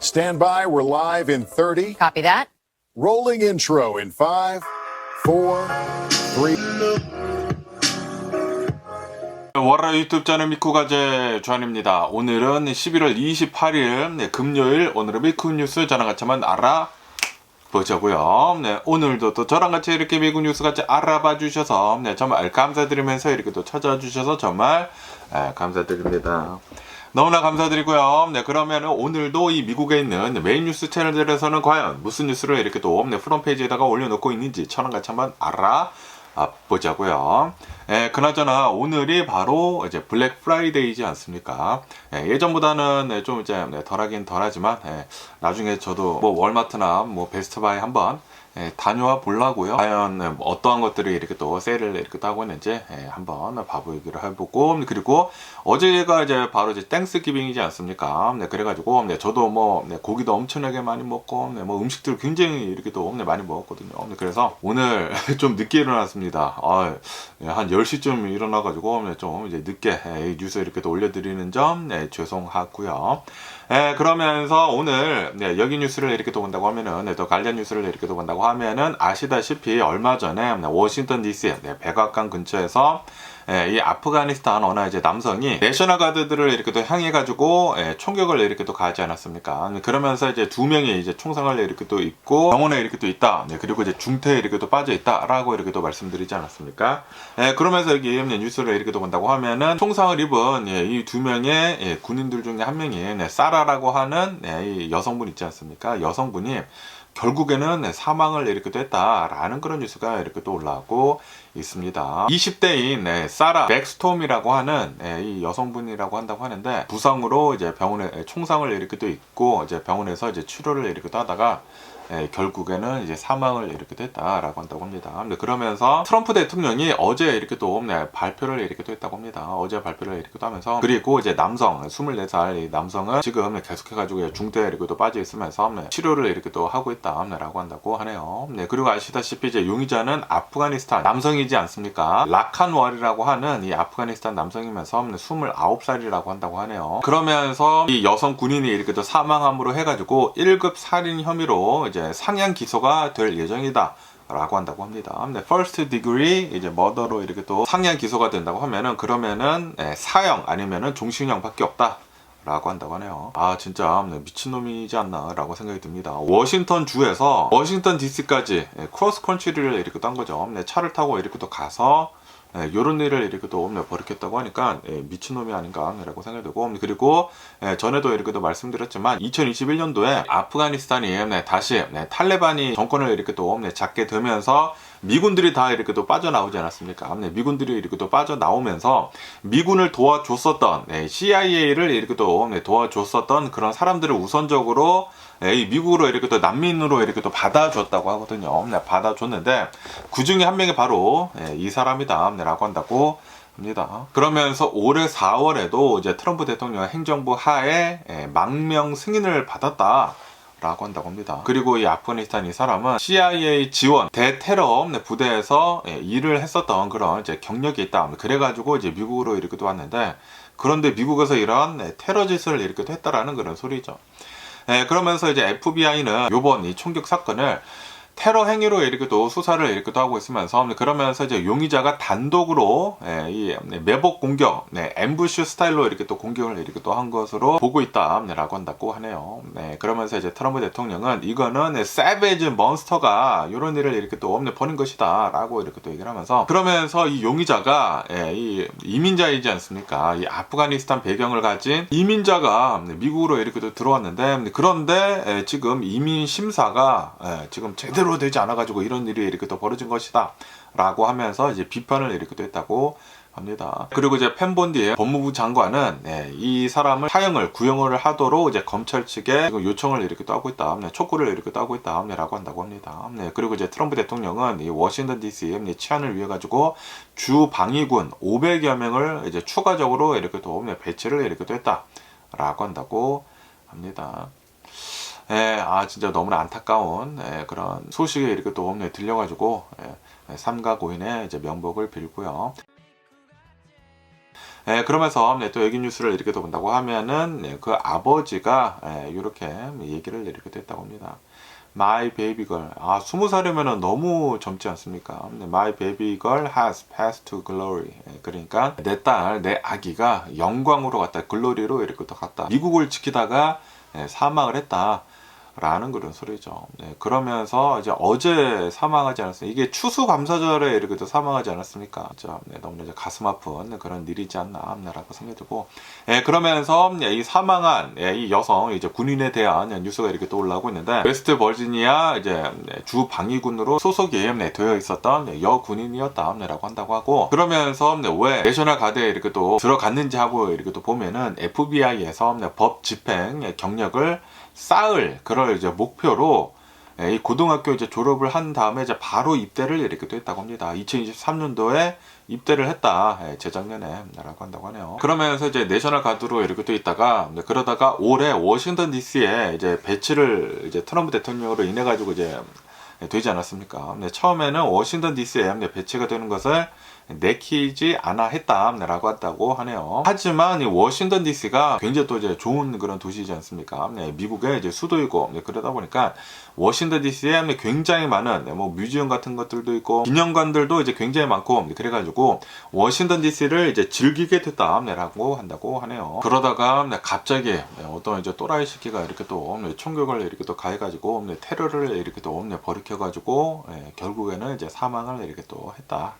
Stand by, we're live in 30. Copy that. Rolling intro in 5, 4, 3. 월화 유튜브 채널 미쿠가제 주한입니다. 오늘은 11월 28일 금요일, 오늘의 미쿠 뉴스 저랑 같이 한번 알아보자고요. 오늘도 또 저랑 같이 이렇게 미국 뉴스 같이 알아봐 주셔서 정말 감사드리면서 이렇게 또 찾아와 주셔서 정말 감사드립니다. 너무나 감사드리고요. 그러면 오늘도 이 미국에 있는 메인 뉴스 채널들에서는 과연 무슨 뉴스를 이렇게 또 프론트페이지에다가 올려놓고 있는지 저랑 같이 한번 알아보자고요. 그나저나 오늘이 바로 이제 블랙 프라이데이지 않습니까? 예전보다는 좀 이제 덜하긴 덜하지만 나중에 저도 뭐 월마트나 뭐 베스트바이 한번 다녀와 보려고요. 과연 어떠한 것들이 이렇게 또 세일을 이렇게 또 하고 있는지 한번 봐보기로 해보고, 그리고 어제가 이제 바로 이제 땡스기빙이지 않습니까? 그래가지고 저도 뭐 고기도 엄청나게 많이 먹고 뭐 음식들 굉장히 이렇게 또 많이 먹었거든요. 그래서 오늘 좀 늦게 일어났습니다. 한 10시쯤 일어나가지고 좀 이제 늦게 뉴스 이렇게 또 올려드리는 점 죄송하고요. 그러면서 오늘 여기 뉴스를 이렇게 또 본다고 하면은 또 관련 뉴스를 이렇게 또 본다고 하면은 아시다시피 얼마 전에 워싱턴 DC 백악관 근처에서 이 아프가니스탄 어느 이제 남성이 내셔널 가드들을 이렇게 또 향해 가지고 총격을 이렇게 또 가하지 않았습니까? 그러면서 이제 두 명이 이제 총상을 이렇게 또 입고 병원에 이렇게 또 있다. 그리고 이제 중태에 이렇게 또 빠져 있다라고 이렇게 또 말씀드리지 않았습니까? 그러면서 여기 뉴스를 이렇게 또 본다고 하면은 총상을 입은 이 두 명의 군인들 중에 한 명이 사라라고 하는 이 여성분 있지 않습니까? 여성분이 결국에는 사망을 이렇게 또 했다라는 그런 뉴스가 이렇게 또 올라오고 있습니다. 20대인 사라 백스톰이라고 하는 이 여성분이라고 한다고 하는데 부상으로 이제 병원에 총상을 이렇게 또 입고 이제 병원에서 이제 치료를 이렇게 또 하다가 결국에는 이제 사망을 이렇게 됐다라고 한다고 합니다. 그러면서 트럼프 대통령이 어제 이렇게 또 발표를 이렇게 또 했다고 합니다. 어제 발표를 이렇게 또 하면서, 그리고 이제 남성 24살 이 남성은 지금 계속해가지고 중대에 이렇게 또 빠져 있으면서 치료를 이렇게 또 하고 있다라고 한다고 하네요. 그리고 아시다시피 이제 용의자는 아프가니스탄 남성이지 않습니까? 라칸월이라고 하는 이 아프가니스탄 남성이면서 29살이라고 한다고 하네요. 그러면서 이 여성 군인이 이렇게 또 사망함으로 해가지고 1급 살인 혐의로 이제 상향 기소가 될 예정이다 라고 한다고 합니다. first degree 이제 murder로 이렇게 또 상향 기소가 된다고 하면은, 그러면은 사형 아니면은 종신형 밖에 없다 라고 한다고 하네요. 진짜 미친놈이지 않나 라고 생각이 듭니다. 워싱턴 주에서 워싱턴 DC까지 크로스 컨트리를 이렇게 딴 거죠. 차를 타고 이렇게 또 가서 요런 일을 이렇게 또 벌였다고 하니까 미친놈이 아닌가 라고 생각이 들고, 그리고 전에도 이렇게 또 말씀드렸지만 2021년도에 아프가니스탄이 다시 탈레반이 정권을 이렇게 또 잡게 되면서 미군들이 다 이렇게 또 빠져나오지 않았습니까? 미군들이 이렇게 또 빠져나오면서 미군을 도와줬었던 CIA를 이렇게 또 도와줬었던 그런 사람들을 우선적으로 이 미국으로 이렇게 또 난민으로 이렇게 또 받아줬다고 하거든요. 받아줬는데 그 중에 한 명이 바로 이 사람이다 라고 한다고 합니다. 그러면서 올해 4월에도 이제 트럼프 대통령 행정부 하에 망명 승인을 받았다 라고 한다고 합니다. 그리고 이 아프가니스탄 이 사람은 CIA 지원 대테러 부대에서 일을 했었던 그런 이제 경력이 있다. 그래가지고 이제 미국으로 이렇게 또 왔는데, 그런데 미국에서 이런 테러 짓을 이렇게 또 했다라는 그런 소리죠. 그러면서 이제 FBI는 요번 이 총격 사건을 테러 행위로 이렇게 또 수사를 이렇게 또 하고 있으면서, 그러면서 이제 용의자가 단독으로 이 매복 공격, 앰부시 스타일로 이렇게 또 공격을 이렇게 또 한 것으로 보고 있다라고 한다고 하네요. 그러면서 이제 트럼프 대통령은 이거는 세베이지 몬스터가 이런 일을 이렇게 또 벌인 것이다라고 이렇게 또 얘기를 하면서, 그러면서 이 용의자가 이 이민자이지 않습니까? 이 아프가니스탄 배경을 가진 이민자가 미국으로 이렇게 또 들어왔는데, 그런데 지금 이민 심사가 지금 제대로 되지 않아가지고 이런 일이 이렇게 또 벌어진 것이다 라고 하면서 이제 비판을 이렇게 또 했다고 합니다. 그리고 이제 펜본디의 법무부 장관은 이 사람을 사형을 구형을 하도록 이제 검찰 측에 요청을 이렇게 또 하고 있다, 촉구를 이렇게 또 하고 있다 라고 한다고 합니다. 그리고 이제 트럼프 대통령은 이 워싱턴 DC 치안을 위해 가지고 주 방위군 500여 명을 이제 추가적으로 이렇게 또 배치를 이렇게 또 했다 라고 한다고 합니다. 진짜 너무나 안타까운 그런 소식이 이렇게 또 들려가지고 삼가 고인의 이제 명복을 빌고요. 그러면서 또 여기 뉴스를 이렇게 또 본다고 하면은 그 아버지가 이렇게 얘기를 이렇게 됐다고 합니다. My baby girl. 20살이면은 너무 젊지 않습니까? My baby girl has passed to glory. 그러니까 내 딸, 내 아기가 영광으로 갔다. 글로리로 이렇게 또 갔다. 미국을 지키다가 사망을 했다. 라는 그런 소리죠. 그러면서 이제 어제 사망하지 않았어요. 이게 추수감사절에 이렇게 또 사망하지 않았습니까? 너무나 이제 가슴 아픈 그런 일이지 않나라고 생각이 들고. 그러면서 이 사망한 이 여성 이제 군인에 대한 뉴스가 이렇게 또 올라오고 있는데, 웨스트 버지니아 이제 주 방위군으로 소속이 되어 있었던 여 군인이었다라고 한다고 하고, 그러면서 왜 내셔널 가드에 이렇게 또 들어갔는지 하고 이렇게 또 보면은 FBI에서 법 집행 경력을 쌓을 그럴 이제 목표로 이 고등학교 이제 졸업을 한 다음에 이제 바로 입대를 이렇게 또 했다고 합니다. 2023년도에 입대를 했다. 재작년에라고 한다고 하네요. 그러면서 이제 내셔널 가드로 이렇게 또 있다가 그러다가 올해 워싱턴 DC에 이제 배치를 이제 트럼프 대통령으로 인해 가지고 이제 되지 않았습니까? 처음에는 워싱턴 DC에 배치가 되는 것을 내키지 않아 했다라고 한다고 하네요. 하지만 이 워싱턴 DC가 굉장히 또 이제 좋은 그런 도시이지 않습니까? 미국의 이제 수도이고 그러다 보니까 워싱턴 DC에 굉장히 많은 뭐 뮤지엄 같은 것들도 있고 기념관들도 이제 굉장히 많고 그래가지고 워싱턴 DC를 이제 즐기게 됐다라고 한다고 하네요. 그러다가 갑자기 어떤 이제 또라이 시키가 이렇게 또 총격을 이렇게 또 가해가지고 테러를 이렇게 또 벌이켜가지고 결국에는 이제 사망을 이렇게 또 했다.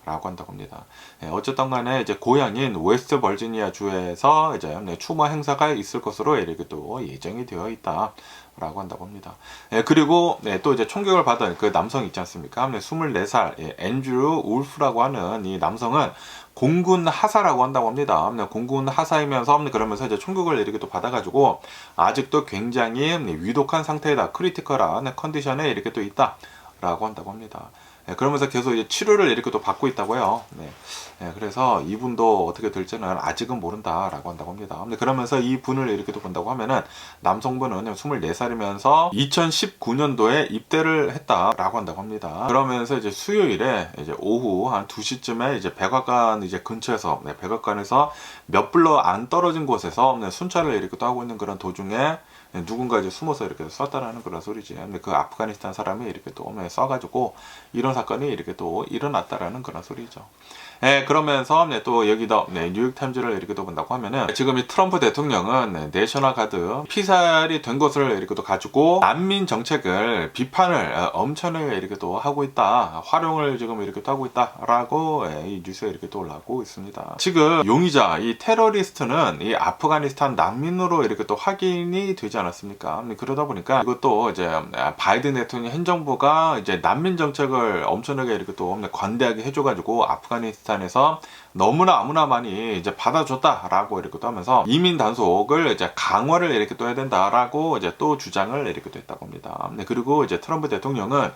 라고 한다고 합니다. 어쨌든 간에 이제 고향인 웨스트 버지니아 주에서 이제 추모 행사가 있을 것으로 이렇게 또 예정이 되어 있다. 라고 한다고 합니다. 그리고 또 이제 총격을 받은 그 남성 있지 않습니까? 24살 앤드류 울프라고 하는 이 남성은 공군 하사라고 한다고 합니다. 공군 하사이면서 그러면서 이제 총격을 이렇게 또 받아가지고 아직도 굉장히 위독한 상태이다. 크리티컬한 컨디션에 이렇게 또 있다. 라고 한다고 합니다. 그러면서 계속 이제 치료를 이렇게 또 받고 있다고요. 그래서 이분도 어떻게 될지는 아직은 모른다라고 한다고 합니다. 그러면서 이 분을 이렇게 또 본다고 하면은 남성분은 24살이면서 2019년도에 입대를 했다라고 한다고 합니다. 그러면서 이제 수요일에 이제 오후 한 2시쯤에 이제 백악관 이제 근처에서 백악관에서 몇 블럭 안 떨어진 곳에서 순찰을 이렇게 또 하고 있는 그런 도중에 누군가 이제 숨어서 이렇게 쐈다라는 그런 소리지. 근데 그 아프가니스탄 사람이 이렇게 또 쏴가지고 이런 사건이 이렇게 또 일어났다라는 그런 소리죠. 그러면서 또 여기도 뉴욕타임즈를 이렇게 또 본다고 하면은 지금 이 트럼프 대통령은 내셔널 가드 피살이 된 것을 이렇게 또 가지고 난민 정책을 비판을 엄청나게 이렇게 또 하고 있다. 활용을 지금 이렇게 또 하고 있다라고 이 뉴스에 이렇게 또 올라오고 있습니다. 지금 용의자 이 테러리스트는 이 아프가니스탄 난민으로 이렇게 또 확인이 되지 않았습니까? 그러다 보니까 이것도 이제 바이든 대통령 행정부가 이제 난민 정책을 엄청나게 이렇게 또 관대하게 해줘가지고 아프가니스탄에서 너무나 아무나 많이 이제 받아줬다라고 이렇게 또 하면서 이민 단속을 이제 강화를 이렇게 또 해야 된다라고 이제 또 주장을 이렇게 또 했다고 합니다. 그리고 이제 트럼프 대통령은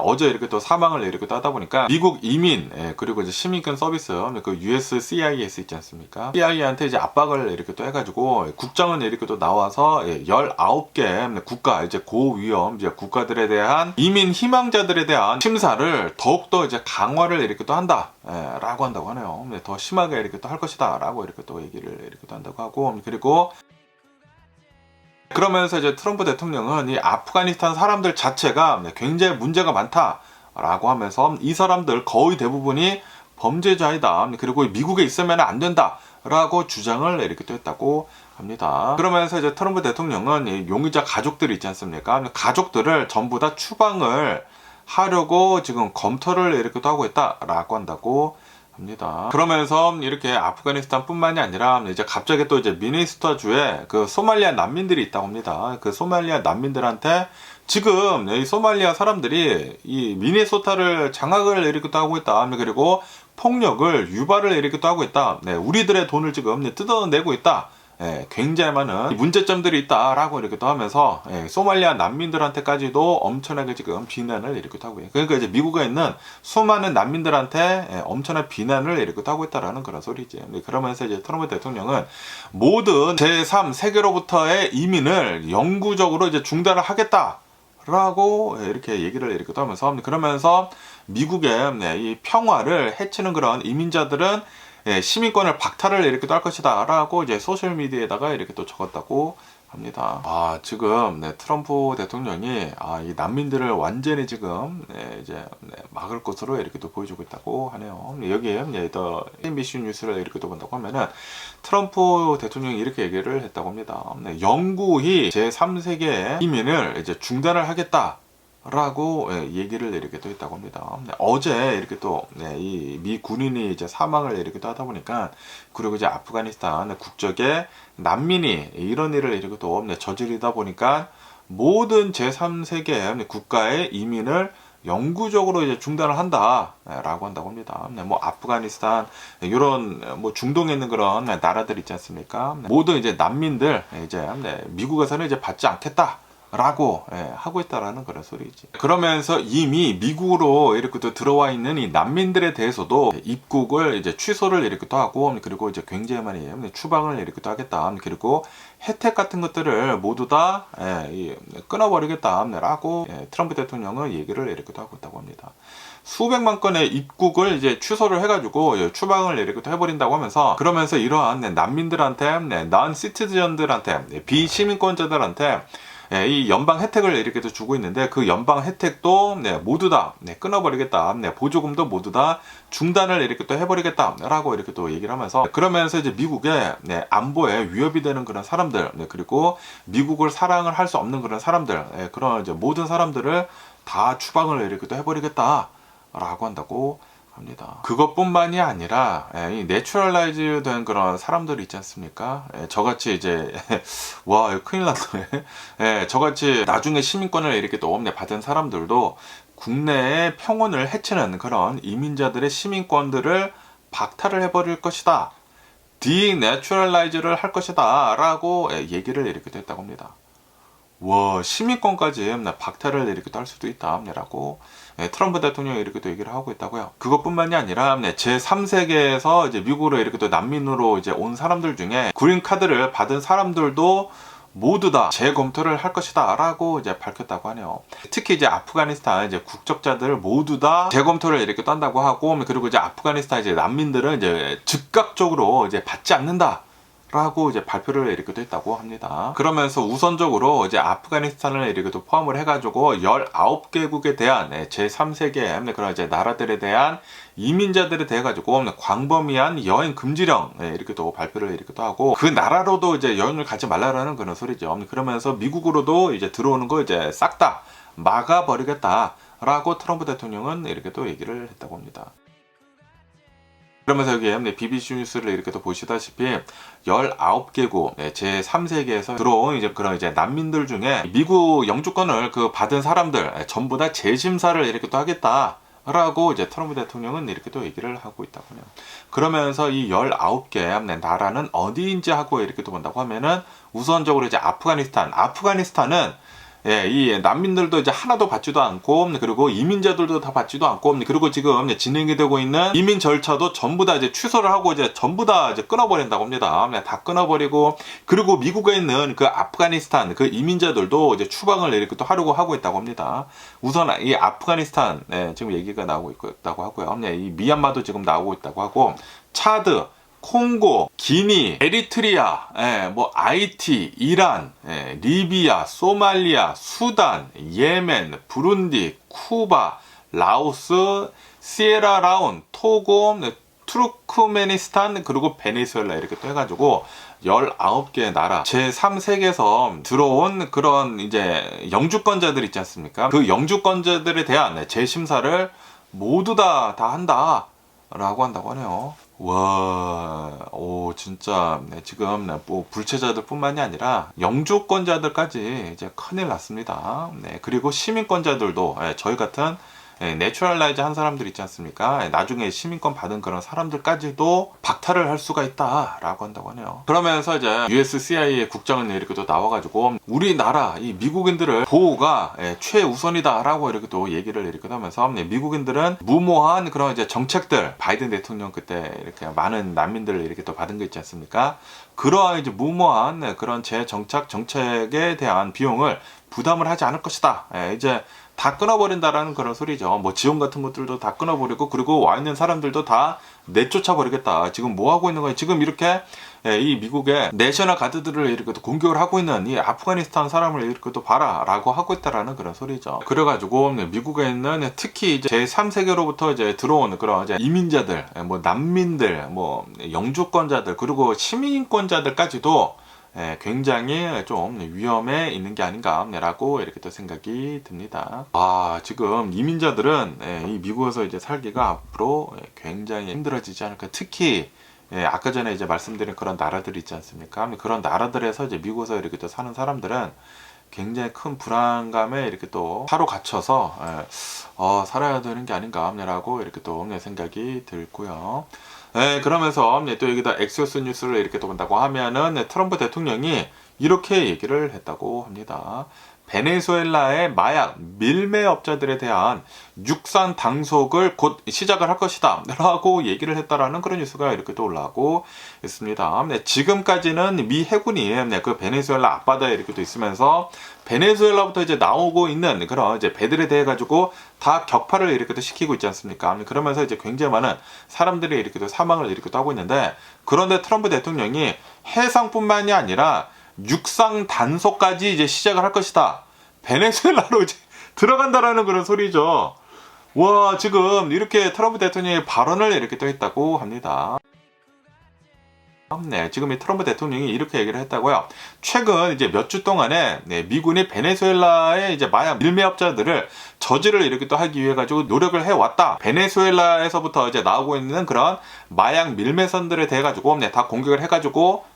어제 이렇게 또 사망을 이렇게 또 하다 보니까 미국 이민 그리고 이제 시민권 서비스 그 USCIS 있지 않습니까? CIA한테 이제 압박을 이렇게 또 해가지고 국장은 이렇게 또 나와서 19개 국가 이제 고위험 이제 국가들에 대한 이민 희망자들에 대한 심사를 더욱더 이제 강화를 이렇게 또 한다. 라고 한다고 하네요. 더 심하게 이렇게 또 할 것이다 라고 이렇게 또 얘기를 이렇게 또 한다고 하고, 그리고 그러면서 이제 트럼프 대통령은 이 아프가니스탄 사람들 자체가 굉장히 문제가 많다 라고 하면서 이 사람들 거의 대부분이 범죄자이다, 그리고 미국에 있으면 안 된다 라고 주장을 이렇게 또 했다고 합니다. 그러면서 이제 트럼프 대통령은 이 용의자 가족들이 있지 않습니까? 가족들을 전부 다 추방을 하려고 지금 검토를 이렇게 또 하고 있다라고 한다고 합니다. 그러면서 이렇게 아프가니스탄 뿐만이 아니라 이제 갑자기 또 이제 미네소타 주에 그 소말리아 난민들이 있다고 합니다. 그 소말리아 난민들한테 지금 이 소말리아 사람들이 이 미네소타를 장악을 이렇게 또 하고 있다. 그리고 폭력을 유발을 이렇게 또 하고 있다. 우리들의 돈을 지금 뜯어내고 있다. 굉장히 많은 문제점들이 있다라고 이렇게 또 하면서 소말리아 난민들한테까지도 엄청나게 지금 비난을 이렇게 또 하고 있어요. 그러니까 이제 미국에 있는 수많은 난민들한테 엄청난 비난을 이렇게 또 하고 있다라는 그런 소리지. 그러면서 이제 트럼프 대통령은 모든 제3 세계로부터의 이민을 영구적으로 이제 중단을 하겠다라고 이렇게 얘기를 이렇게 또 하면서, 그러면서 미국의 이 평화를 해치는 그런 이민자들은 시민권을 박탈을 이렇게 또 할 것이다라고 이제 소셜 미디어에다가 이렇게 또 적었다고 합니다. 지금 트럼프 대통령이 이 난민들을 완전히 지금 이제 막을 것으로 이렇게 또 보여주고 있다고 하네요. 여기에 더 CNBC 뉴스를 이렇게 또 본다고 하면은 트럼프 대통령이 이렇게 얘기를 했다고 합니다. 영구히 제3세계 이민을 이제 중단을 하겠다. 라고 얘기를 이렇게 또 했다고 합니다. 어제 이렇게 또 이 미 군인이 이제 사망을 이렇게 또 하다 보니까, 그리고 이제 아프가니스탄 국적의 난민이 이런 일을 이렇게 또 저지르다 보니까 모든 제3세계 국가의 이민을 영구적으로 이제 중단을 한다라고 한다고 합니다. 뭐 아프가니스탄 이런 뭐 중동에 있는 그런 나라들 있지 않습니까? 모든 이제 난민들 이제 미국에서는 이제 받지 않겠다. 라고 하고 있다라는 그런 소리지. 그러면서 이미 미국으로 이렇게 또 들어와 있는 이 난민들에 대해서도 입국을 이제 취소를 이렇게 또 하고, 그리고 이제 굉장히 많이 추방을 이렇게 또 하겠다. 그리고 혜택 같은 것들을 모두 다 끊어버리겠다라고 트럼프 대통령은 얘기를 이렇게 또 하고 있다고 합니다. 수백만 건의 입국을 이제 취소를 해가지고 추방을 이렇게 또 해버린다고 하면서, 그러면서 이러한 난민들한테, 난 시티즌들한테, 비시민권자들한테 이 연방 혜택을 이렇게 또 주고 있는데, 그 연방 혜택도 모두 다 끊어버리겠다. 보조금도 모두 다 중단을 이렇게 또 해버리겠다라고 이렇게 또 얘기를 하면서, 그러면서 이제 미국의 안보에 위협이 되는 그런 사람들, 그리고 미국을 사랑을 할 수 없는 그런 사람들, 그런 이제 모든 사람들을 다 추방을 이렇게 또 해버리겠다라고 한다고 합니다. 그것뿐만이 아니라 이 내추럴라이즈 된 그런 사람들이 있지 않습니까? 저같이 이제 와 큰일 났네. 저같이 나중에 시민권을 이렇게 또 받은 사람들도 국내의 평온을 해치는 그런 이민자들의 시민권들을 박탈을 해버릴 것이다. 디내추럴라이즈를 할 것이다 라고 얘기를 이렇게 또 했다고 합니다. 와, 시민권까지 박탈을 이렇게 또 할 수도 있다라고 트럼프 대통령이 이렇게 또 얘기를 하고 있다고요. 그것뿐만이 아니라 제3세계에서 이제 미국으로 이렇게 또 난민으로 이제 온 사람들 중에 그린 카드를 받은 사람들도 모두 다 재검토를 할 것이다 라고 이제 밝혔다고 하네요. 특히 이제 아프가니스탄 이제 국적자들 모두 다 재검토를 이렇게 또 한다고 하고, 그리고 이제 아프가니스탄 이제 난민들은 이제 즉각적으로 이제 받지 않는다 라고 이제 발표를 이렇게 또 했다고 합니다. 그러면서 우선적으로 이제 아프가니스탄을 이렇게 또 포함을 해가지고 19개국에 대한 제3세계 그런 이제 나라들에 대한 이민자들에 대해 가지고 광범위한 여행 금지령 이렇게 또 발표를 이렇게 또 하고, 그 나라로도 이제 여행을 가지 말라라는 그런 소리죠. 그러면서 미국으로도 이제 들어오는 거 이제 싹 다 막아버리겠다라고 트럼프 대통령은 이렇게 또 얘기를 했다고 합니다. 그러면서 여기에 BBC 뉴스를 이렇게 또 보시다시피 19개국 제3세계에서 들어온 이제 그런 이제 난민들 중에 미국 영주권을 받은 사람들 전부 다 재심사를 이렇게 또 하겠다. 라고 이제 트럼프 대통령은 이렇게 또 얘기를 하고 있다고 해요. 그러면서 이 19개 나라는 어디인지 하고 이렇게 또 본다고 하면은, 우선적으로 이제 아프가니스탄은 이 난민들도 이제 하나도 받지도 않고, 그리고 이민자들도 다 받지도 않고, 그리고 지금 진행이 되고 있는 이민 절차도 전부 다 이제 취소를 하고 이제 전부 다 이제 끊어버린다고 합니다. 다 끊어버리고, 그리고 미국에 있는 그 아프가니스탄 그 이민자들도 이제 추방을 이렇게 또 하려고 하고 있다고 합니다. 우선 이 아프가니스탄 지금 얘기가 나오고 있다고 하고요. 이 미얀마도 지금 나오고 있다고 하고, 차드, 콩고, 기니, 에리트리아, 뭐 아이티, 이란, 리비아, 소말리아, 수단, 예멘, 부룬디, 쿠바, 라오스, 시에라라온, 토고, 투르크메니스탄, 그리고 베네수엘라 이렇게 또 해가지고 19개의 나라 제3세계에서 들어온 그런 이제 영주권자들 있지 않습니까? 그 영주권자들에 대한 재심사를 모두 다 한다 라고 한다고 하네요. 와, 진짜 지금 뭐 불체자들 뿐만이 아니라 영주권자들까지 이제 큰일 났습니다. 그리고 시민권자들도 저희 같은 내추럴라이즈 한 사람들 있지 않습니까? 나중에 시민권 받은 그런 사람들까지도 박탈을 할 수가 있다라고 한다고 하네요. 그러면서 이제 USCIA 국장은 이렇게 또 나와가지고 우리나라 이 미국인들을 보호가 최우선이다라고 이렇게 또 얘기를 이렇게 하면서, 미국인들은 무모한 그런 이제 정책들, 바이든 대통령 그때 이렇게 많은 난민들을 이렇게 또 받은 거 있지 않습니까? 그러한 이제 무모한 그런 정책에 대한 비용을 부담을 하지 않을 것이다. 이제 다 끊어버린다라는 그런 소리죠. 뭐 지원 같은 것들도 다 끊어버리고, 그리고 와 있는 사람들도 다 내쫓아 버리겠다. 지금 뭐 하고 있는 거예요? 지금 이렇게 이 미국의 내셔널 가드들을 이렇게 또 공격을 하고 있는 이 아프가니스탄 사람을 이렇게 또 봐라라고 하고 있다라는 그런 소리죠. 그래가지고 미국에 있는 특히 이제 제3세계로부터 이제 들어온 그런 이제 이민자들, 뭐 난민들, 뭐 영주권자들, 그리고 시민권자들까지도 굉장히 좀 위험에 있는 게 아닌가라고 이렇게 또 생각이 듭니다. 지금 이민자들은 이 미국에서 이제 살기가 앞으로 굉장히 힘들어지지 않을까. 특히 아까 전에 이제 말씀드린 그런 나라들 있지 않습니까? 그런 나라들에서 이제 미국에서 이렇게 또 사는 사람들은 굉장히 큰 불안감에 이렇게 또 사로갇혀서 살아야 되는 게 아닌가라고 이렇게 또 생각이 들고요. 그러면서 또 여기다 엑시오스 뉴스를 이렇게 또 본다고 하면은 트럼프 대통령이 이렇게 얘기를 했다고 합니다. 베네수엘라의 마약 밀매업자들에 대한 육상 단속을 곧 시작을 할 것이다 라고 얘기를 했다라는 그런 뉴스가 이렇게 또 올라오고 있습니다. 지금까지는 미 해군이 그 베네수엘라 앞바다에 이렇게 또 있으면서 베네수엘라부터 이제 나오고 있는 그런 이제 배들에 대해 가지고 다 격파를 이렇게 또 시키고 있지 않습니까? 그러면서 이제 굉장히 많은 사람들이 이렇게 또 사망을 이렇게 또 하고 있는데, 그런데 트럼프 대통령이 해상뿐만이 아니라 육상 단속까지 이제 시작을 할 것이다. 베네수엘라로 이제 들어간다라는 그런 소리죠. 와, 지금 이렇게 트럼프 대통령이 발언을 이렇게 또 했다고 합니다. 지금 이 트럼프 대통령이 이렇게 얘기를 했다고요. 최근 이제 몇 주 동안에 미군이 베네수엘라의 이제 마약 밀매업자들을 저지를 이렇게 또 하기 위해 가지고 노력을 해왔다. 베네수엘라에서부터 이제 나오고 있는 그런 마약 밀매선들에 대해 가지고 다 공격을 해가지고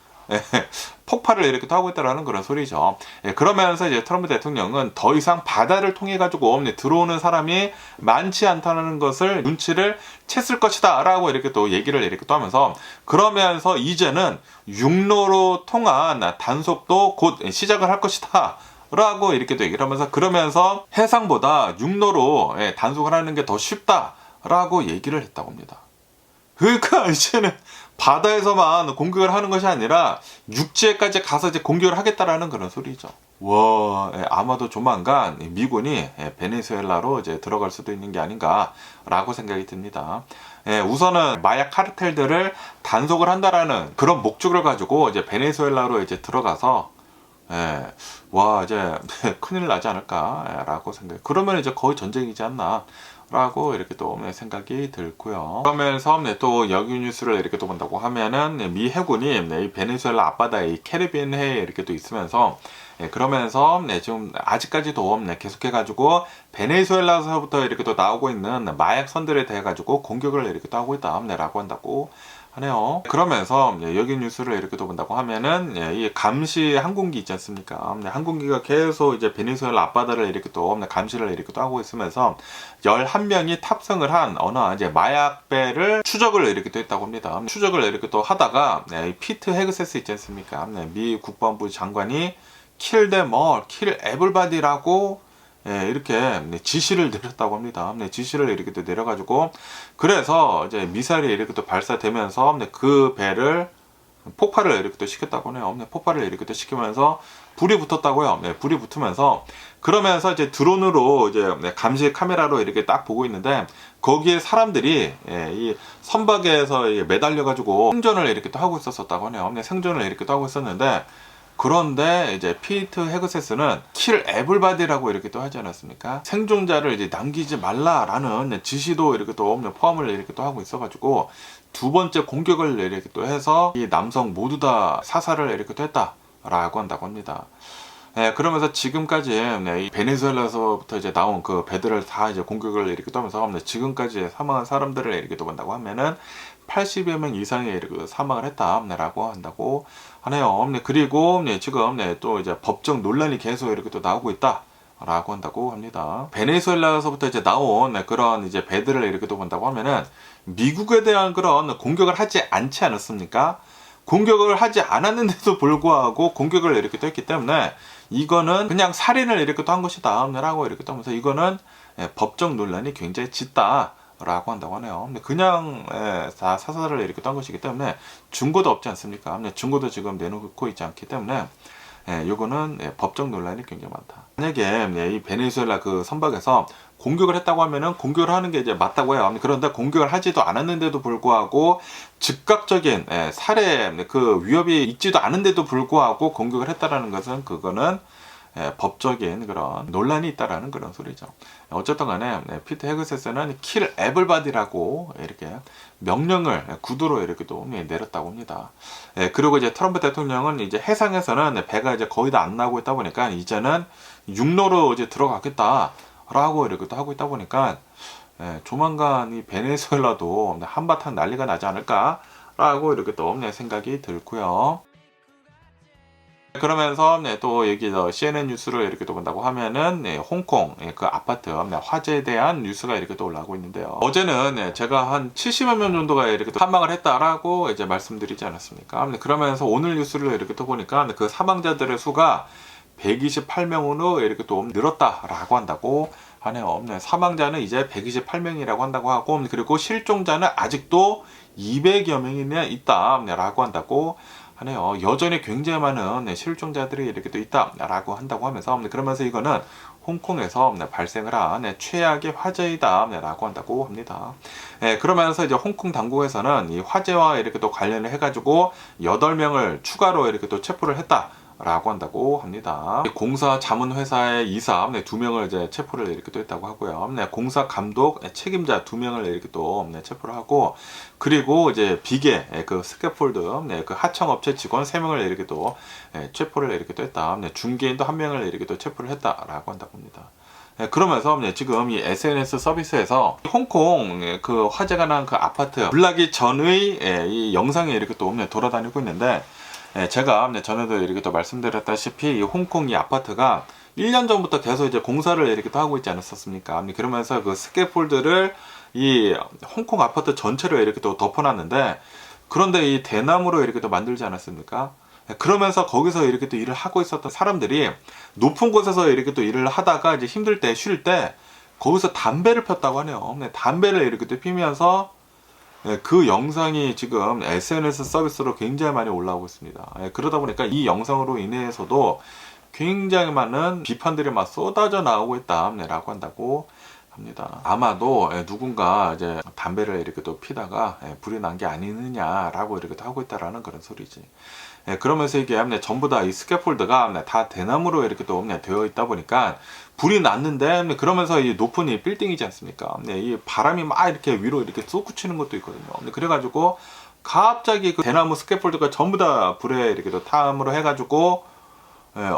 폭발을 이렇게 하고 있다라는 그런 소리죠. 그러면서 이제 트럼프 대통령은 더 이상 바다를 통해 가지고 들어오는 사람이 많지 않다는 것을 눈치를 챘을 것이다 라고 이렇게 또 얘기를 이렇게 또 하면서, 그러면서 이제는 육로로 통한 단속도 곧 시작을 할 것이다 라고 이렇게 또 얘기를 하면서, 그러면서 해상보다 육로로 단속을 하는 게 더 쉽다 라고 얘기를 했다고 합니다. 그러니까 이제는 바다에서만 공격을 하는 것이 아니라 육지에까지 가서 이제 공격을 하겠다라는 그런 소리죠. 와, 아마도 조만간 미군이 베네수엘라로 이제 들어갈 수도 있는 게 아닌가라고 생각이 듭니다. 우선은 마약 카르텔들을 단속을 한다라는 그런 목적을 가지고 이제 베네수엘라로 이제 들어가서 와, 이제 큰일 나지 않을까라고 생각. 그러면 이제 거의 전쟁이지 않나. 라고 이렇게 또 생각이 들고요. 그러면서 또 여기 뉴스를 이렇게 또 본다고 하면은 미 해군이 이 베네수엘라 앞바다에 이 캐리비안 해에 이렇게 또 있으면서 그러면서 지금 아직까지도 계속해가지고 베네수엘라에서부터 이렇게 또 나오고 있는 마약 선들에 대해 가지고 공격을 이렇게 또 하고 있다라고 한다고 하네요. 그러면서 여기 뉴스를 이렇게 또 본다고 하면은 이 감시 항공기 있지 않습니까? 항공기가 계속 이제 베네수엘라 앞바다를 이렇게 또 감시를 이렇게 또 하고 있으면서 11명이 탑승을 한 어느 이제 마약배를 추적을 이렇게 또 했다고 합니다. 추적을 이렇게 또 하다가 피트 헤그세스 있지 않습니까? 미 국방부 장관이 kill them all, kill everybody라고 이렇게 지시를 내렸다고 합니다. 지시를 이렇게 또 내려가지고, 그래서 이제 미사일이 이렇게 또 발사되면서 그 배를 폭발을 이렇게 또 시켰다고 해요. 폭발을 이렇게 또 시키면서 불이 붙었다고요. 불이 붙으면서, 그러면서 이제 드론으로 이제 감시 카메라로 이렇게 딱 보고 있는데, 거기에 사람들이 이 선박에서 매달려가지고 생존을 이렇게 또 하고 있었다고 하네요. 생존을 이렇게 또 하고 있었는데, 그런데 이제 피트 헤그세스는 kill everybody라고 이렇게 또 하지 않았습니까? 생존자를 이제 남기지 말라라는 지시도 이렇게 또 포함을 이렇게 또 하고 있어가지고 두 번째 공격을 이렇게 또 해서 이 남성 모두 다 사살을 이렇게 또 했다라고 한다고 합니다. 그러면서 지금까지 이 베네수엘라에서부터 이제 나온 그 배들을 다 이제 공격을 이렇게 또 하면서 지금까지 사망한 사람들을 이렇게 또 본다고 하면은 80여 명 이상이 이렇게 사망을 했다라고 한다고 하네요. 그리고 지금 또 이제 법적 논란이 계속 이렇게 또 나오고 있다라고 한다고 합니다. 베네수엘라에서부터 이제 나온 그런 이제 배들을 이렇게 또 본다고 하면은 미국에 대한 그런 공격을 하지 않지 않았습니까? 공격을 하지 않았는데도 불구하고 공격을 이렇게 또 했기 때문에 이거는 그냥 살인을 이렇게 또 한 것이다 라고 이렇게 또 하면서 이거는 법적 논란이 굉장히 짙다 라고 한다고 하네요. 근데 그냥 다 사살을 이렇게 한 것이기 때문에 증거도 없지 않습니까? 증거도 지금 내놓고 있지 않기 때문에 요거는 법적 논란이 굉장히 많다. 만약에 이 베네수엘라 그 선박에서 공격을 했다고 하면은 공격을 하는 게 이제 맞다고 해요. 그런데 공격을 하지도 않았는데도 불구하고 즉각적인 살해 그 위협이 있지도 않은데도 불구하고 공격을 했다라는 것은 그거는 법적인 그런 논란이 있다라는 그런 소리죠. 어쨌든 간에 피트 헤그세스는 킬 에블바디라고 이렇게 명령을 구두로 이렇게 또 내렸다고 합니다. 그리고 이제 트럼프 대통령은 이제 해상에서는 배가 이제 거의 다 안 나오고 있다 보니까 이제는 육로로 이제 들어가겠다라고 이렇게 또 하고 있다 보니까 조만간 이 베네수엘라도 한바탕 난리가 나지 않을까라고 이렇게 또 생각이 들고요. 그러면서 또 여기 CNN 뉴스를 이렇게 또 본다고 하면은 홍콩 그 아파트 화재에 대한 뉴스가 이렇게 또 올라오고 있는데요. 어제는 제가 한 70여 명 정도가 이렇게 또 사망을 했다라고 이제 말씀드리지 않았습니까? 그러면서 오늘 뉴스를 이렇게 또 보니까 그 사망자들의 수가 128명으로 이렇게 또 늘었다라고 한다고 하네요. 사망자는 이제 128명이라고 한다고 하고, 그리고 실종자는 아직도 200여 명이나 있다라고 한다고 하네요. 여전히 굉장히 많은 실종자들이 이렇게 또 있다라고 한다고 하면서, 그러면서 이거는 홍콩에서 발생을 한 최악의 화재이다라고 한다고 합니다. 그러면서 이제 홍콩 당국에서는 이 화재와 이렇게 또 관련을 해가지고 8명을 추가로 이렇게 또 체포를 했다라고 한다고 합니다. 공사 자문회사의 이사 2명을 이제 체포를 이렇게 또 했다고 하고요. 공사 감독 책임자 2명을 이렇게 또 체포를 하고, 그리고 이제 비계 그 스캐폴드 그 하청업체 직원 3명을 이렇게 또 체포를 이렇게 또 했다. 중개인도 1명을 이렇게 또 체포를 했다라고 한다고 합니다. 그러면서 지금 이 SNS 서비스에서 홍콩 그 화재가 난 그 아파트 불나기 전의 이 영상이 이렇게 또 돌아다니고 있는데, 제가 전에도 이렇게 또 말씀드렸다시피 이 홍콩 이 아파트가 1년 전부터 계속 이제 공사를 이렇게 또 하고 있지 않았었습니까? 그러면서 그 스캐폴드를 이 홍콩 아파트 전체로 이렇게 또 덮어놨는데, 그런데 이 대나무로 이렇게 또 만들지 않았습니까? 그러면서 거기서 이렇게 또 일을 하고 있었던 사람들이 높은 곳에서 이렇게 또 일을 하다가 이제 힘들 때, 쉴 때 거기서 담배를 폈다고 하네요. 담배를 이렇게 또 피면서 그 영상이 지금 SNS 서비스로 굉장히 많이 올라오고 있습니다. 그러다 보니까 이 영상으로 인해서도 굉장히 많은 비판들이 막 쏟아져 나오고 있다라고 한다고 합니다. 아마도 누군가 이제 담배를 이렇게 또 피다가 불이 난 게 아니느냐라고 이렇게 하고 있다라는 그런 소리지. 그러면서 이게 전부 다 이 스캐폴드가 다 대나무로 이렇게 또 되어 있다 보니까 불이 났는데, 그러면서 이 높은 이 빌딩이지 않습니까? 이 바람이 막 이렇게 위로 이렇게 솟구치는 것도 있거든요. 그래가지고 갑자기 그 대나무 스캐폴드가 전부 다 불에 이렇게 또 탐으로 해가지고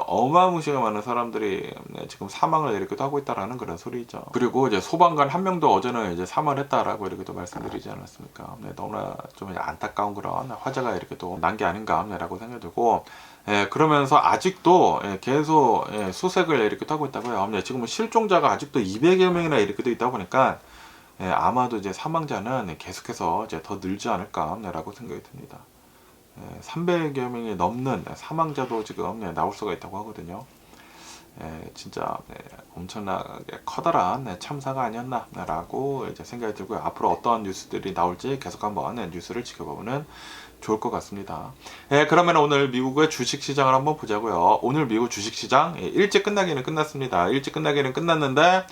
어마무시하게 많은 사람들이 지금 사망을 이렇게 또 하고 있다라는 그런 소리죠. 그리고 이제 소방관 1명도 어제는 이제 사망을 했다라고 이렇게 또 말씀드리지 않았습니까? 너무나 좀 안타까운 그런 화재가 이렇게 또 난 게 아닌가라고 생각이 들고, 그러면서 아직도 계속 수색을 이렇게 하고 있다고요. 지금 실종자가 아직도 200여 명이나 이렇게 또 있다 보니까 아마도 이제 사망자는 계속해서 이제 더 늘지 않을까라고 생각이 듭니다. 300여 명이 넘는 사망자도 지금 나올 수가 있다고 하거든요. 진짜 엄청나게 커다란 참사가 아니었나라고 이제 생각이 들고요. 앞으로 어떤 뉴스들이 나올지 계속 한번 뉴스를 지켜보면 좋을 것 같습니다. 그러면 오늘 미국의 주식시장을 한번 보자고요. 오늘 미국 주식시장 일찍 끝나기는 끝났습니다. 일찍 끝나기는 끝났는데,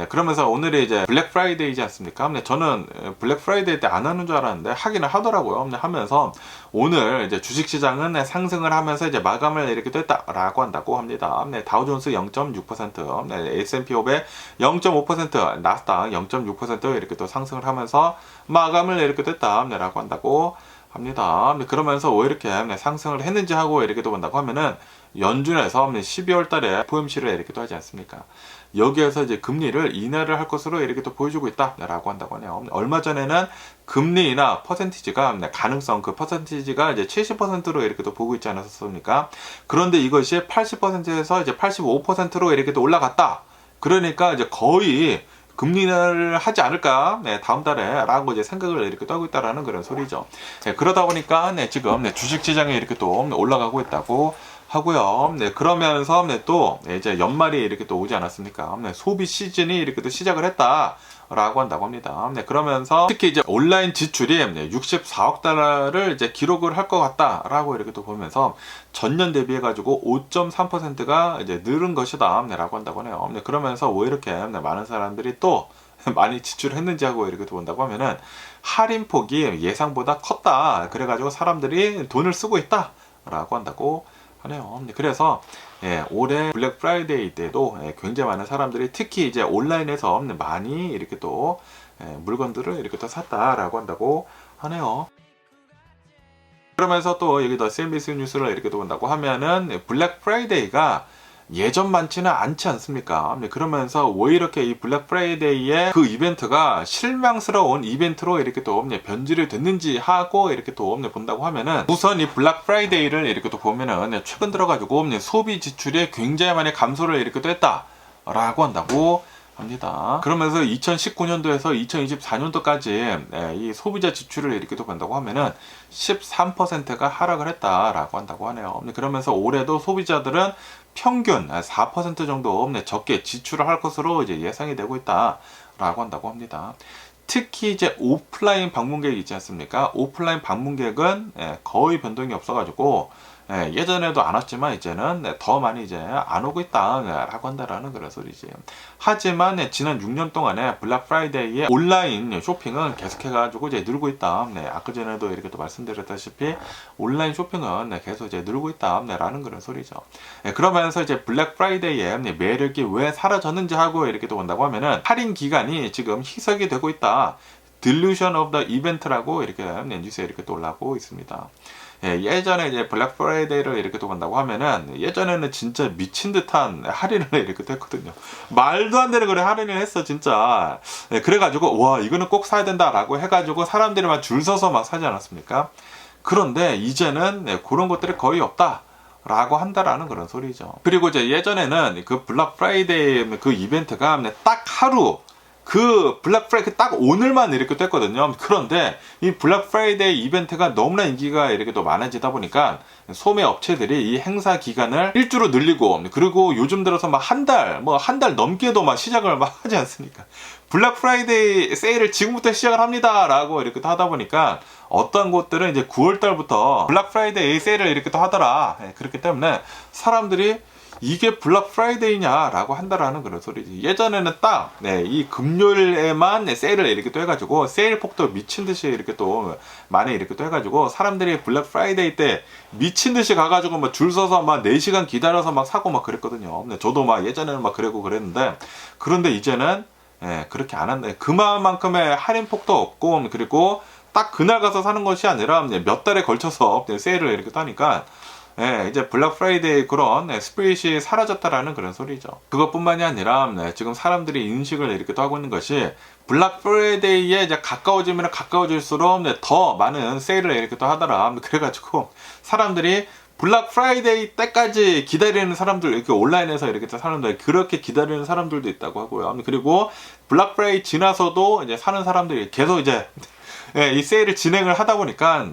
그러면서 오늘이 이제 블랙 프라이데이지 않습니까? 저는 블랙 프라이데이 때 안 하는 줄 알았는데 하기는 하더라고요. 하면서 오늘 이제 주식시장은 상승을 하면서 이제 마감을 이렇게 됐다라고 한다고 합니다. 다우존스 0.6%, S&P 500 0.5%, 나스닥 0.6% 이렇게 또 상승을 하면서 마감을 이렇게 됐다라고 한다고 합니다. 그러면서 왜 이렇게 상승을 했는지 하고 이렇게 또 본다고 하면은 연준에서 12월 달에 FOMC를 이렇게 또 하지 않습니까? 여기에서 이제 금리를 인하를 할 것으로 이렇게 또 보여주고 있다라고 한다고 하네요. 얼마 전에는 금리 인하 퍼센티지가 가능성 그 퍼센티지가 이제 70%로 이렇게 또 보고 있지 않았습니까? 그런데 이것이 80%에서 이제 85%로 이렇게 또 올라갔다. 그러니까 이제 거의 금리 인하를 하지 않을까, 다음 달에 라고 이제 생각을 이렇게 하고 있다라는 그런 소리죠. 그러다 보니까 지금 주식시장이 이렇게 또 올라가고 있다고 하고요. 네, 그러면서 네, 또 이제 연말이 이렇게 또 오지 않았습니까? 네, 소비 시즌이 이렇게 또 시작을 했다라고 한다고 합니다. 네, 그러면서 특히 이제 온라인 지출이 64억 달러를 이제 기록을 할 것 같다라고 이렇게 또 보면서 전년 대비해 가지고 5.3%가 이제 늘은 것이다라고 한다고 하네요. 네, 그러면서 왜 이렇게 많은 사람들이 또 많이 지출했는지 하고 이렇게 또 본다고 하면은 할인폭이 예상보다 컸다. 그래가지고 사람들이 돈을 쓰고 있다라고 한다고 하네요. 그래서 올해 블랙 프라이데이 때도 굉장히 많은 사람들이 특히 이제 온라인에서 많이 이렇게 또 물건들을 이렇게 또 샀다라고 한다고 하네요. 그러면서 또 여기 더 CNBC 뉴스를 이렇게 또 본다고 하면은 블랙 프라이데이가 예전만치는 않지 않습니까? 그러면서 왜 이렇게 이 블랙 프라이데이의 그 이벤트가 실망스러운 이벤트로 이렇게 또 변질이 됐는지 하고 이렇게 또 본다고 하면은 우선 이 블랙 프라이데이를 이렇게 또 보면은 최근 들어가지고 소비 지출이 굉장히 많이 감소를 이렇게 또 했다라고 한다고 합니다. 그러면서 2019년도에서 2024년도까지 이 소비자 지출을 이렇게 또 본다고 하면은 13%가 하락을 했다라고 한다고 하네요. 그러면서 올해도 소비자들은 평균 4% 정도 적게 지출을 할 것으로 이제 예상이 되고 있다라고 한다고 합니다. 특히 이제 오프라인 방문객이 있지 않습니까? 오프라인 방문객은 거의 변동이 없어가지고 예전에도 안 왔지만 이제는 더 많이 이제 안 오고 있다라고 한다라는 그런 소리지. 하지만 지난 6년 동안에 블랙 프라이데이에 온라인 쇼핑은 계속해가지고 이제 늘고 있다. 아까 전에도 이렇게 또 말씀드렸다시피 온라인 쇼핑은 계속 이제 늘고 있다라는 그런 소리죠. 그러면서 이제 블랙 프라이데이의 매력이 왜 사라졌는지 하고 이렇게 또 본다고 하면은 할인 기간이 지금 희석이 되고 있다. Delusion of the Event라고 이렇게 뉴스에 이렇게 또 올라오고 있습니다. 예전에 이제 블랙 프라이데이를 이렇게 또 본다고 하면은 예전에는 진짜 미친 듯한 할인을 이렇게 또 했거든요. 말도 안 되는 거래 할인을 했어 진짜. 그래가지고 와 이거는 꼭 사야 된다라고 해가지고 사람들이 막 줄 서서 막 사지 않았습니까? 그런데 이제는 그런 것들이 거의 없다. 라고 한다라는 그런 소리죠. 그리고 이제 예전에는 그 블랙 프라이데이 그 이벤트가 딱 하루 그 블랙 프라이데이 딱 오늘만 이렇게 됐거든요. 그런데 이 블랙 프라이데이 이벤트가 너무나 인기가 이렇게 또 많아지다 보니까 소매 업체들이 이 행사 기간을 일주로 늘리고 그리고 요즘 들어서 막 한 달 넘게도 막 시작을 막 하지 않습니까? 블랙 프라이데이 세일을 지금부터 시작을 합니다 라고 이렇게 또 하다 보니까 어떤 곳들은 이제 9월 달부터 블랙 프라이데이 세일을 이렇게 또 하더라. 그렇기 때문에 사람들이 이게 블랙 프라이데이냐라고 한다라는 그런 소리지. 예전에는 딱 이 금요일에만 세일을 이렇게 또 해가지고 세일 폭도 미친 듯이 이렇게 또 많이 이렇게 또 해가지고 사람들이 블랙 프라이데이 때 미친 듯이 가가지고 막 줄 서서 막 4시간 기다려서 막 사고 막 그랬거든요. 저도 막 예전에는 막 그러고 그랬는데 그런데 이제는 그렇게 안 한다. 그만큼의 할인 폭도 없고 그리고 딱 그날 가서 사는 것이 아니라 몇 달에 걸쳐서 세일을 이렇게 따니까 이제 블랙 프라이데이 그런 스피릿이 사라졌다라는 그런 소리죠. 그것뿐만이 아니라 지금 사람들이 인식을 이렇게 또 하고 있는 것이 블랙 프라이데이에 이제 가까워지면 가까워질수록 더 많은 세일을 이렇게 또 하더라. 그래가지고 사람들이 블랙 프라이데이 때까지 기다리는 사람들, 이렇게 온라인에서 이렇게 사람들 그렇게 기다리는 사람들도 있다고 하고요. 그리고 블랙 프라이데이 지나서도 이제 사는 사람들이 계속 이제 이 세일을 진행을 하다 보니까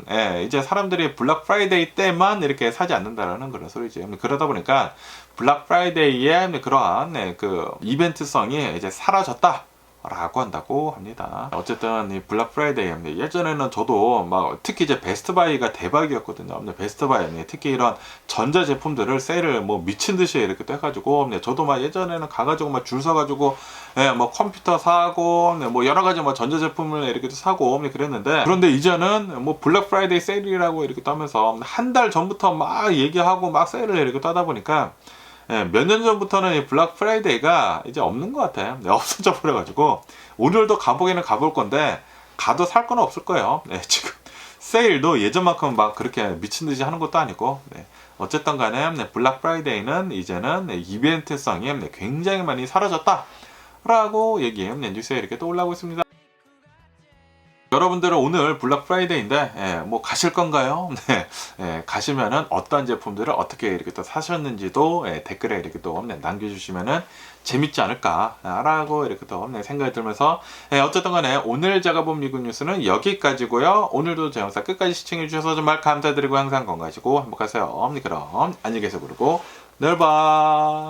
이제 사람들이 블랙 프라이데이 때만 이렇게 사지 않는다라는 그런 소리죠. 그러다 보니까 블랙 프라이데이의 그러한 그 이벤트성이 이제 사라졌다. 라고 한다고 합니다. 어쨌든 이 블랙 프라이데이 예전에는 저도 막 특히 이제 베스트바이가 대박이었거든요. 베스트바이 특히 이런 전자 제품들을 세일을 뭐 미친 듯이 이렇게 또 해가지고 저도 막 예전에는 가가지고 막 줄 서가지고 뭐 컴퓨터 사고 뭐 여러 가지 뭐 전자 제품을 이렇게 또 사고 그랬는데 그런데 이제는 뭐 블랙 프라이데이 세일이라고 이렇게 또 하면서 한 달 전부터 막 얘기하고 막 세일을 이렇게 또 하다 보니까 몇 년 전부터는 이 블랙 프라이데이가 이제 없는 것 같아요. 없어져 버려가지고 오늘도 가보기는 가볼 건데 가도 살 건 없을 거예요. 지금 세일도 예전만큼 막 그렇게 미친 듯이 하는 것도 아니고 어쨌든 간에 블랙 프라이데이는 이제는 이벤트성이 굉장히 많이 사라졌다 라고 뉴스에 이렇게 또 올라오고 있습니다. 여러분들은 오늘 블랙 프라이데이인데 뭐 가실 건가요? 네, 가시면은 어떤 제품들을 어떻게 이렇게 또 사셨는지도 댓글에 이렇게 또 남겨주시면은 재밌지 않을까라고 이렇게 또 생각이 들면서 어쨌든 간에 오늘 제가 본 미국 뉴스는 여기까지고요. 오늘도 제 영상 끝까지 시청해 주셔서 정말 감사드리고 항상 건강하시고 행복하세요. 그럼 안녕히 계세요. 그리고 내일 봐.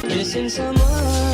Missing someone